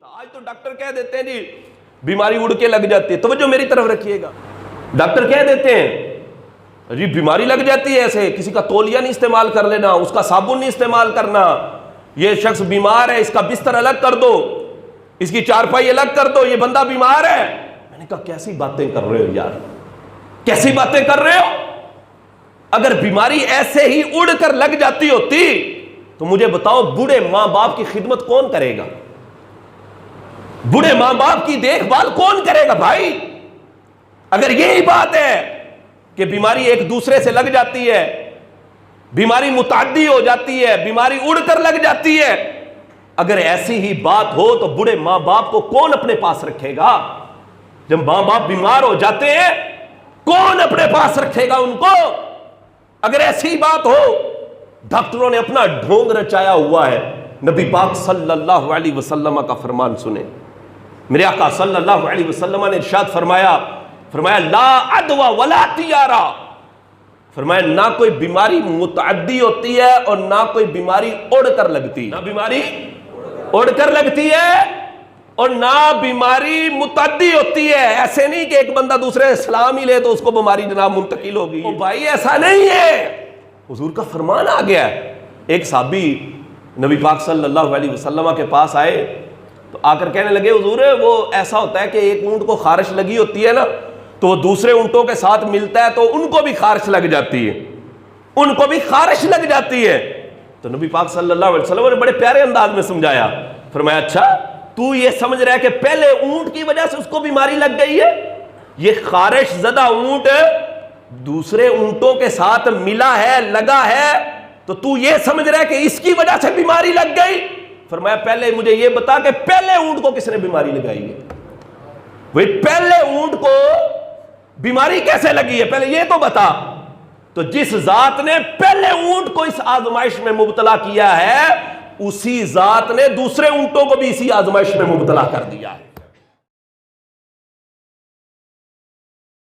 آج تو ڈاکٹر کہہ دیتے ہیں جی بیماری اڑ کے لگ جاتی ہے. توجہ میری طرف رکھیے گا. ڈاکٹر کہہ دیتے ہیں جی بیماری لگ جاتی ہے, ایسے کسی کا تولیہ نہیں استعمال کر لینا, اس کا صابن نہیں استعمال کرنا, یہ شخص بیمار ہے, اس کا بستر الگ کر دو, اس کی چارپائی الگ کر دو, یہ بندہ بیمار ہے. میں نے کہا کیسی باتیں کر رہے ہو یار, کیسی باتیں کر رہے ہو. اگر بیماری ایسے ہی اڑ کر لگ جاتی ہوتی تو مجھے بتاؤ بوڑھے ماں باپ کی خدمت کون کرے گا, بوڑھے ماں باپ کی دیکھ بھال کون کرے گا بھائی. اگر یہی بات ہے کہ بیماری ایک دوسرے سے لگ جاتی ہے, بیماری متعدی ہو جاتی ہے, بیماری اڑ کر لگ جاتی ہے, اگر ایسی ہی بات ہو تو بوڑھے ماں باپ کو کون اپنے پاس رکھے گا. جب ماں باپ بیمار ہو جاتے ہیں کون اپنے پاس رکھے گا ان کو. اگر ایسی بات ہو, ڈاکٹروں نے اپنا ڈھونگ رچایا ہوا ہے. نبی پاک صلی اللہ علیہ وسلم کا فرمان سنیں. میرے آقا صلی اللہ علیہ وسلم نے ارشاد فرمایا لا عدوى ولا طیارہ, فرمایا نہ کوئی بیماری متعدی ہوتی ہے اور نہ کوئی بیماری اڑ کر لگتی, نہ بیماری اڑ کر لگتی ہے اور نہ بیماری متعدی ہوتی ہے. ایسے نہیں کہ ایک بندہ دوسرے سے سلام ہی لے تو اس کو بیماری جناب منتقل ہوگی. بھائی ایسا نہیں ہے, حضور کا فرمان آ گیا ہے. ایک صحابی نبی پاک صلی اللہ علیہ وسلم کے پاس آئے تو آ کر کہنے لگے حضور وہ ایسا ہوتا ہے کہ ایک اونٹ کو خارش لگی ہوتی ہے نا تو وہ دوسرے اونٹوں کے ساتھ ملتا ہے تو ان کو بھی خارش لگ جاتی ہے, ان کو بھی خارش لگ جاتی ہے. تو نبی پاک صلی اللہ علیہ وسلم نے بڑے پیارے انداز میں سمجھایا, فرمایا اچھا تو یہ سمجھ رہا ہے کہ پہلے اونٹ کی وجہ سے اس کو بیماری لگ گئی ہے, یہ خارش زدہ اونٹ دوسرے اونٹوں کے ساتھ ملا ہے, لگا ہے, تو یہ سمجھ رہا ہے کہ اس کی وجہ سے بیماری لگ گئی. فرمایا پہلے مجھے یہ بتا کہ پہلے اونٹ کو کس نے بیماری لگائی ہے, وہی پہلے اونٹ کو بیماری کیسے لگی ہے پہلے یہ تو بتا. تو جس ذات نے پہلے اونٹ کو اس آزمائش میں مبتلا کیا ہے اسی ذات نے دوسرے اونٹوں کو بھی اسی آزمائش میں مبتلا کر دیا ہے.